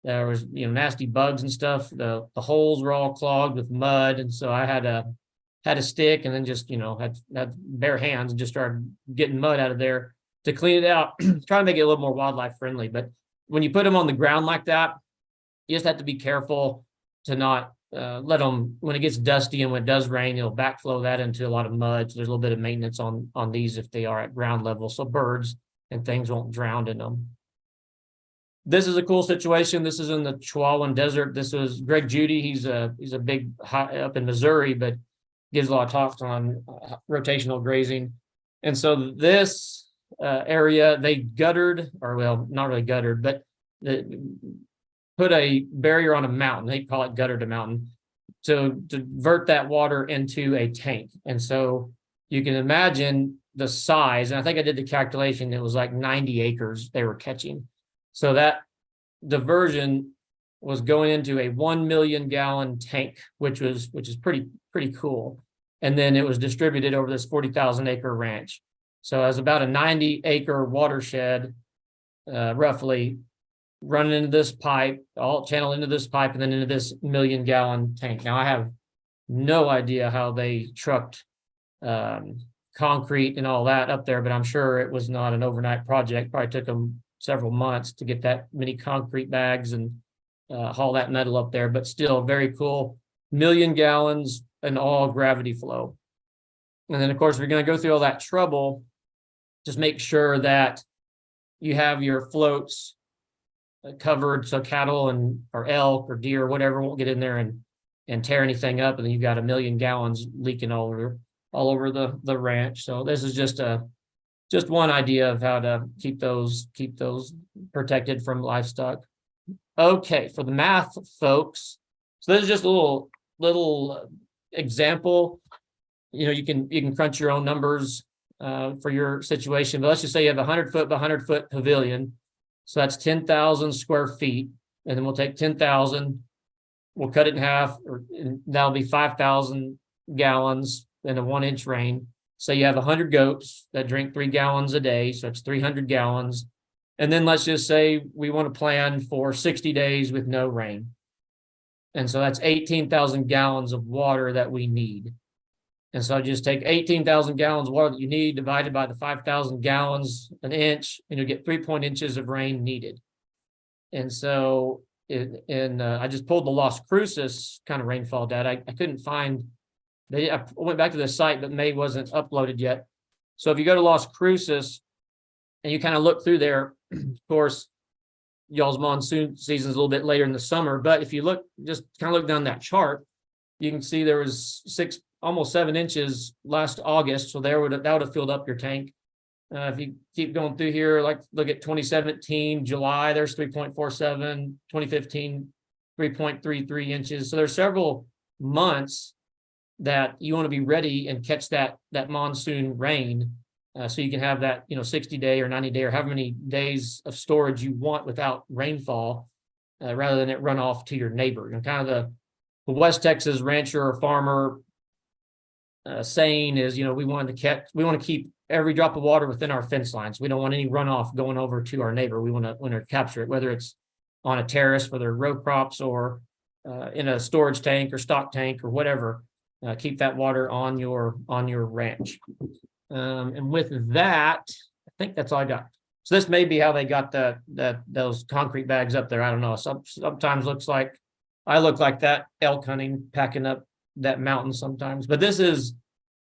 There was nasty bugs and stuff. The holes were all clogged with mud, and so I had a stick, and then just had bare hands and just started getting mud out of there to clean it out, try to make it a little more wildlife friendly. But when you put them on the ground like that, you just have to be careful to not let them, when it gets dusty and when it does rain, it'll backflow that into a lot of mud. So there's a little bit of maintenance on these if they are at ground level, so birds and things won't drown in them. This is a cool situation. This is in the Chihuahuan Desert. This was Greg Judy. He's a big high up in Missouri, but gives a lot of talks on rotational grazing. And so this area, they guttered, or well, not really guttered, but put a barrier on a mountain. They call it gutter to mountain, to divert that water into a tank. And so you can imagine the size, and I think I did the calculation, it was like 90 acres they were catching. So that diversion was going into a 1 million gallon tank, which is pretty cool. And then it was distributed over this 40,000 acre ranch. So it was about a 90 acre watershed, roughly, running into this pipe, all channeled into this pipe, and then into this 1 million gallon tank. Now I have no idea how they trucked concrete and all that up there, but I'm sure it was not an overnight project. Probably took them several months to get that many concrete bags and haul that metal up there, but still very cool. 1,000,000 gallons and all gravity flow. And then, of course, if you're going to go through all that trouble, just make sure that you have your floats covered so cattle and or elk or deer or whatever won't get in there and tear anything up. And then you've got 1,000,000 gallons leaking all over the ranch. So this is just one idea of how to keep those protected from livestock. Okay, for the math folks, so this is just a little example. You can crunch your own numbers for your situation, but let's just say you have 100-foot by 100-foot pavilion. So that's 10,000 square feet. And then we'll take 10,000, we'll cut it in half, and that'll be 5,000 gallons in a 1-inch rain. So you have 100 goats that drink 3 gallons a day. So it's 300 gallons. And then let's just say we want to plan for 60 days with no rain. And so that's 18,000 gallons of water that we need. And so just take 18,000 gallons of water that you need divided by the 5,000 gallons an inch, and you'll get 3 inches of rain needed. And so I just pulled the Las Cruces kind of rainfall data. I couldn't find, I went back to the site, but May wasn't uploaded yet. So if you go to Las Cruces and you kind of look through there, of course, y'all's monsoon season is a little bit later in the summer, but if you look, just kind of look down that chart, you can see there was almost 7 inches last August. So that would have filled up your tank. If you keep going through here, like look at 2017, July, there's 3.47, 2015, 3.33 inches. So there's several months that you want to be ready and catch that monsoon rain. So you can have that, 60-day or 90-day or however many days of storage you want without rainfall, rather than it run off to your neighbor. And kind of the West Texas rancher or farmer saying is, we want to keep every drop of water within our fence lines. We don't want any runoff going over to our neighbor. We want to capture it, whether it's on a terrace for their row crops or in a storage tank or stock tank or whatever. Keep that water on your ranch. And with that, I think that's all I got. So this may be how they got those concrete bags up there. I don't know. Sometimes I look like that elk hunting, packing up that mountain sometimes. But this is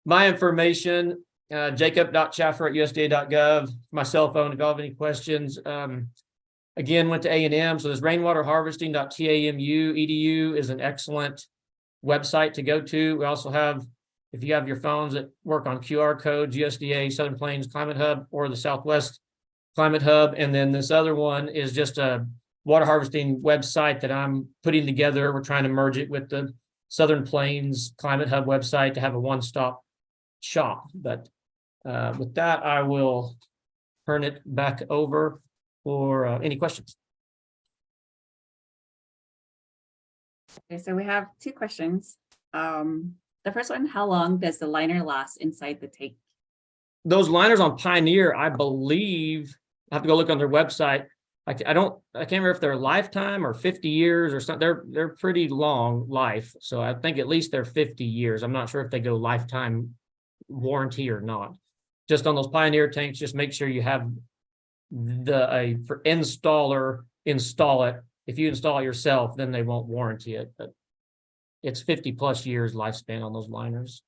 my information. Jacob.chaffer@usda.gov. My cell phone if you have any questions. Again, went to A&M. So this rainwaterharvesting.tamu.edu is an excellent website to go to. We also have, if you have your phones that work on QR codes, USDA Southern Plains Climate Hub or the Southwest Climate Hub. And then this other one is just a water harvesting website that I'm putting together. We're trying to merge it with the Southern Plains Climate Hub website to have a one-stop shop. But with that, I will turn it back over for any questions. Okay, so we have 2 questions. The first one, how long does the liner last inside the tank? Those liners on Pioneer, I believe, I have to go look on their website. I can't remember if they're lifetime or 50 years or something. They're pretty long life. So I think at least they're 50 years. I'm not sure if they go lifetime warranty or not. Just on those Pioneer tanks, just make sure you have for installer install it. If you install it yourself, then they won't warranty it. But it's 50+ years lifespan on those liners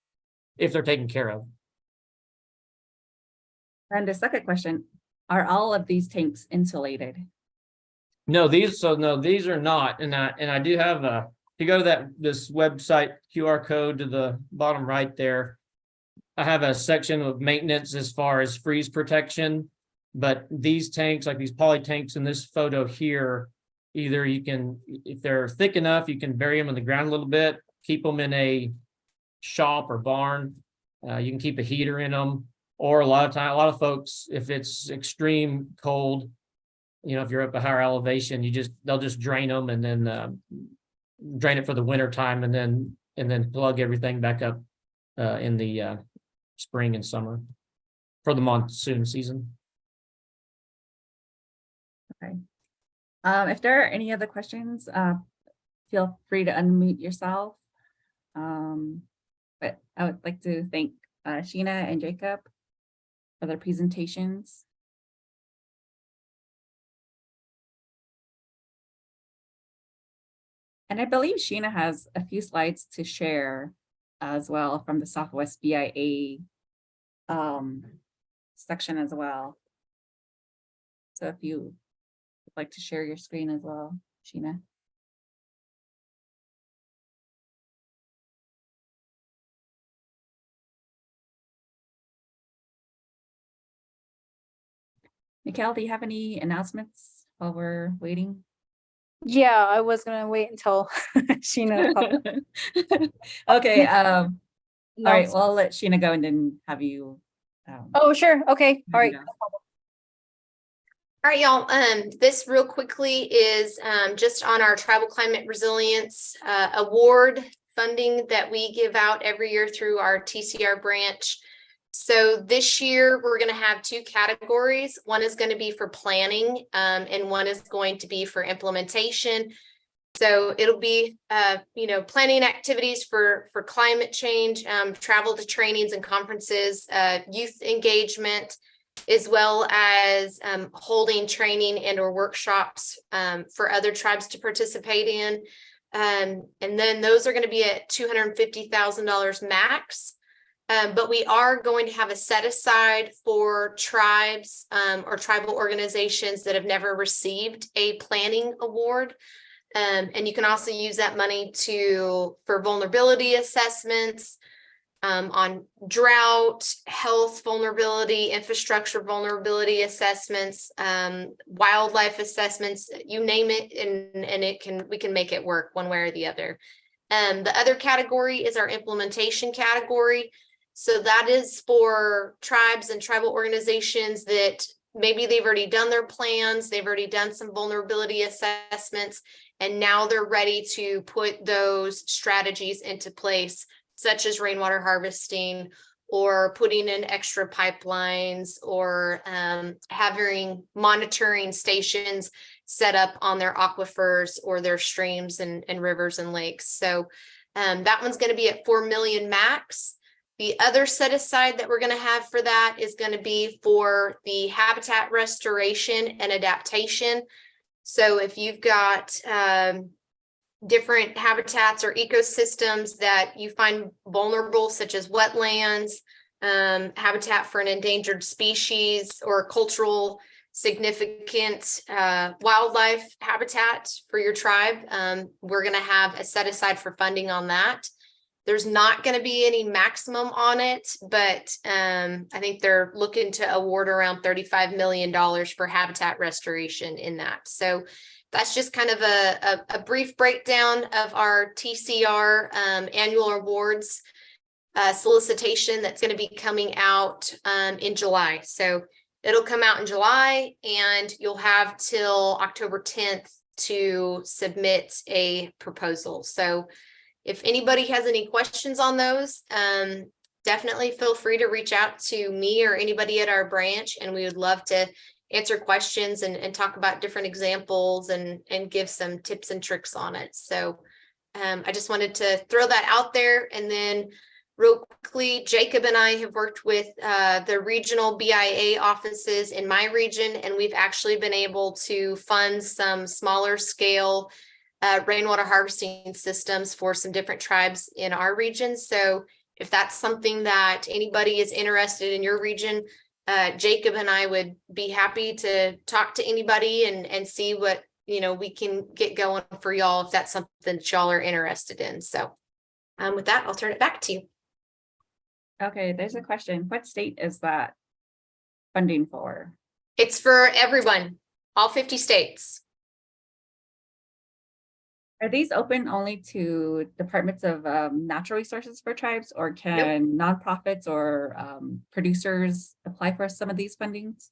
if they're taken care of. And the second question, are all of these tanks insulated? No, these are not. And I do have if you go to this website QR code to the bottom right there, I have a section of maintenance as far as freeze protection. But these tanks, like these poly tanks in this photo here, either you can, if they're thick enough, you can bury them in the ground a little bit, keep them in a shop or barn. You can keep a heater in them, or a lot of folks, if it's extreme cold, if you're up a higher elevation, they'll just drain them and then drain it for the winter time, and then plug everything back up in the spring and summer for the monsoon season. Okay. If there are any other questions, feel free to unmute yourself. But I would like to thank Sheena and Jacob for their presentations. And I believe Sheena has a few slides to share as well from the Southwest BIA section as well. So if you would like to share your screen as well, Sheena. Mikhail, do you have any announcements while we're waiting? Yeah, I was gonna wait until Sheena. Okay, all right, announce- well, I'll let Sheena go and then have you. Oh, sure. Okay. All right. All right, y'all, this real quickly is just on our Tribal Climate Resilience Award funding that we give out every year through our TCR branch. So this year, we're going to have two categories. One is going to be for planning, and one is going to be for implementation. So it'll be, planning activities for climate change, travel to trainings and conferences, youth engagement, as well as holding training and or workshops for other tribes to participate in. And then those are going to be at $250,000 max. But we are going to have a set aside for tribes or tribal organizations that have never received a planning award. And you can also use that money for vulnerability assessments on drought, health vulnerability, infrastructure vulnerability assessments, wildlife assessments, you name it, and we can make it work one way or the other. The other category is our implementation category. So that is for tribes and tribal organizations that maybe they've already done their plans, they've already done some vulnerability assessments, and now they're ready to put those strategies into place, such as rainwater harvesting or putting in extra pipelines or having monitoring stations set up on their aquifers or their streams and rivers and lakes. So that one's going to be at 4 million max. The other set aside that we're going to have for that is going to be for the habitat restoration and adaptation. So if you've got different habitats or ecosystems that you find vulnerable, such as wetlands, habitat for an endangered species, or cultural significant wildlife habitat for your tribe, we're going to have a set aside for funding on that. There's not going to be any maximum on it, but I think they're looking to award around $35 million for habitat restoration in that. So that's just kind of a brief breakdown of our TCR annual awards solicitation that's going to be coming out in July. So it'll come out in July, and you'll have till October 10th to submit a proposal. So if anybody has any questions on those, definitely feel free to reach out to me or anybody at our branch, and we would love to answer questions and talk about different examples and give some tips and tricks on it. So I just wanted to throw that out there. And then real quickly, Jacob and I have worked with the regional BIA offices in my region, and we've actually been able to fund some smaller scale rainwater harvesting systems for some different tribes in our region. So if that's something that anybody is interested in your region, Jacob and I would be happy to talk to anybody and see what, we can get going for y'all if that's something that y'all are interested in. So with that, I'll turn it back to you. Okay, there's a question. What state is that funding for? It's for everyone, all 50 states. Are these open only to departments of natural resources for tribes, or can nonprofits or producers apply for some of these fundings?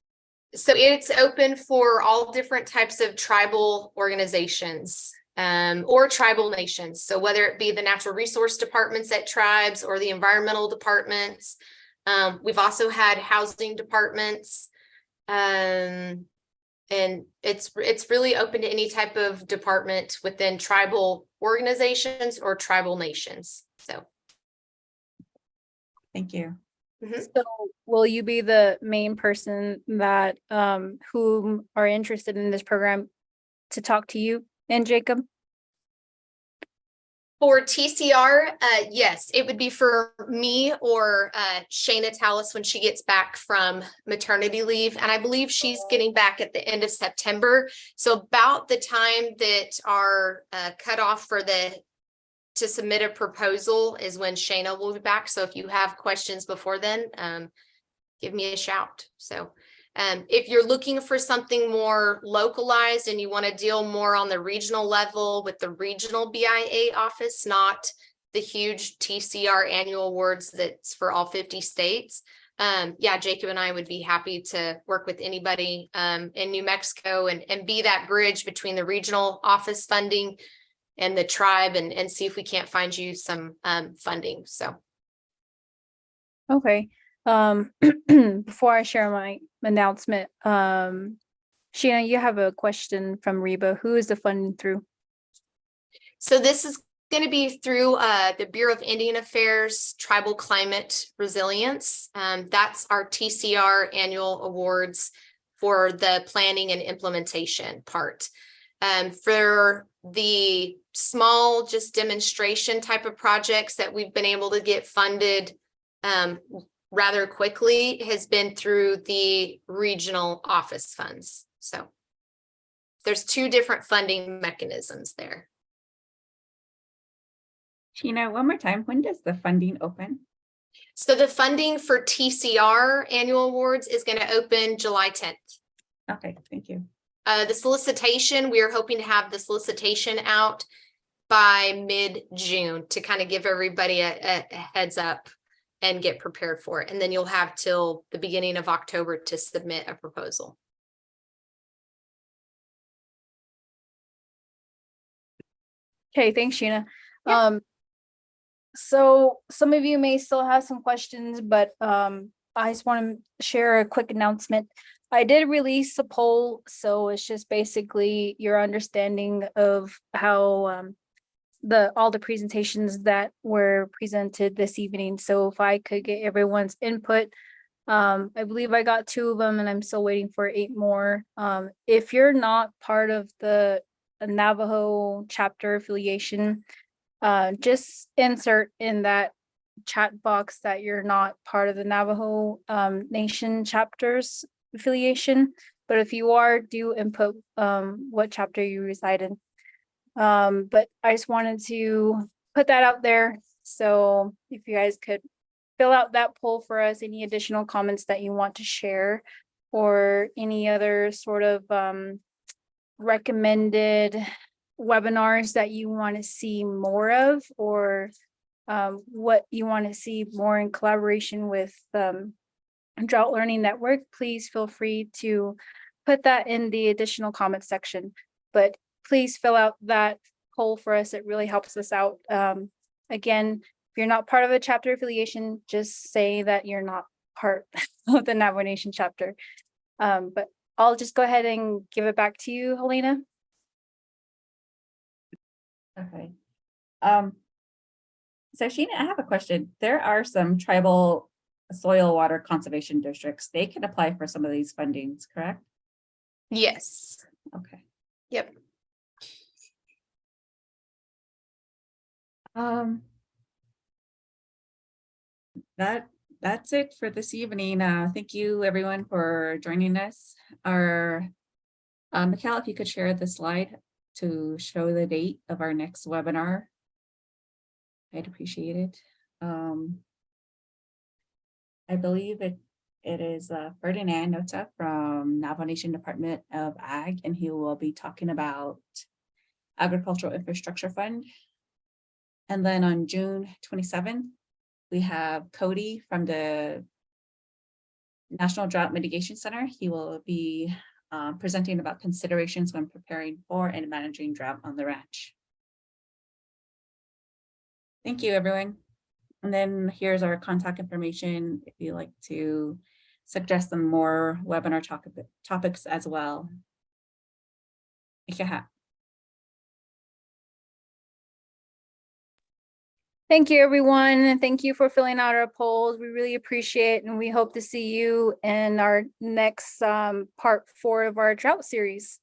So it's open for all different types of tribal organizations or tribal nations. So whether it be the natural resource departments at tribes or the environmental departments, we've also had housing departments. And it's really open to any type of department within tribal organizations or tribal nations. So. Thank you. So will you be the main person that whom are interested in this program to talk to you and Jacob? For TCR, yes, it would be for me or Shayna Tallis when she gets back from maternity leave. And I believe she's getting back at the end of September. So about the time that our cutoff for to submit a proposal is when Shayna will be back. So if you have questions before then, give me a shout. So if you're looking for something more localized and you want to deal more on the regional level with the regional BIA office, not the huge TCR annual awards that's for all 50 states. Yeah, Jacob and I would be happy to work with anybody in New Mexico and be that bridge between the regional office funding and the tribe and see if we can't find you some funding. So. Okay. Before I share my announcement, Sheena, you have a question from Reba. Who is the funding through? So this is going to be through the Bureau of Indian Affairs Tribal Climate Resilience. That's our TCR annual awards for the planning and implementation part. For the small, just demonstration type of projects that we've been able to get funded rather quickly has been through the regional office funds. So there's two different funding mechanisms there. Sheena, one more time, when does the funding open? So the funding for TCR annual awards is going to open July 10th. Okay, thank you. The solicitation, we are hoping to have the solicitation out by mid-June to kind of give everybody a heads up and get prepared for it. And then you'll have till the beginning of October to submit a proposal. Okay, thanks, Sheena. Yep. So some of you may still have some questions, but I just want to share a quick announcement. I did release a poll, so it's just basically your understanding of how all the presentations that were presented this evening. So if I could get everyone's input, I believe I got 2 of them and I'm still waiting for 8 more. If you're not part of the Navajo chapter affiliation, just insert in that chat box that you're not part of the Navajo Nation chapters affiliation. But if you are, do input what chapter you reside in. But I just wanted to put that out there. So if you guys could fill out that poll for us, any additional comments that you want to share or any other sort of recommended webinars that you want to see more of, or what you want to see more in collaboration with Drought Learning Network, please feel free to put that in the additional comment section. But please fill out that poll for us. It really helps us out. Again, if you're not part of a chapter affiliation, just say that you're not part of the Navajo Nation chapter. But I'll just go ahead and give it back to you, Helena. Okay. So Sheena, I have a question. There are some tribal soil water conservation districts. They can apply for some of these fundings, correct? Yes. Okay. Yep. That's it for this evening. Thank you everyone for joining us. Our Mikhail, if you could share the slide to show the date of our next webinar, I'd appreciate it. I believe it is Ferdinand Nota from Navajo Nation Department of Ag, and he will be talking about Agricultural Infrastructure Fund. And then on June 27th, we have Cody from the National Drought Mitigation Center. He will be presenting about considerations when preparing for and managing drought on the ranch. Thank you, everyone. And then here's our contact information if you'd like to suggest some more webinar topics as well. Thank you, everyone. And thank you for filling out our polls. We really appreciate it, and we hope to see you in our next part 4 of our drought series.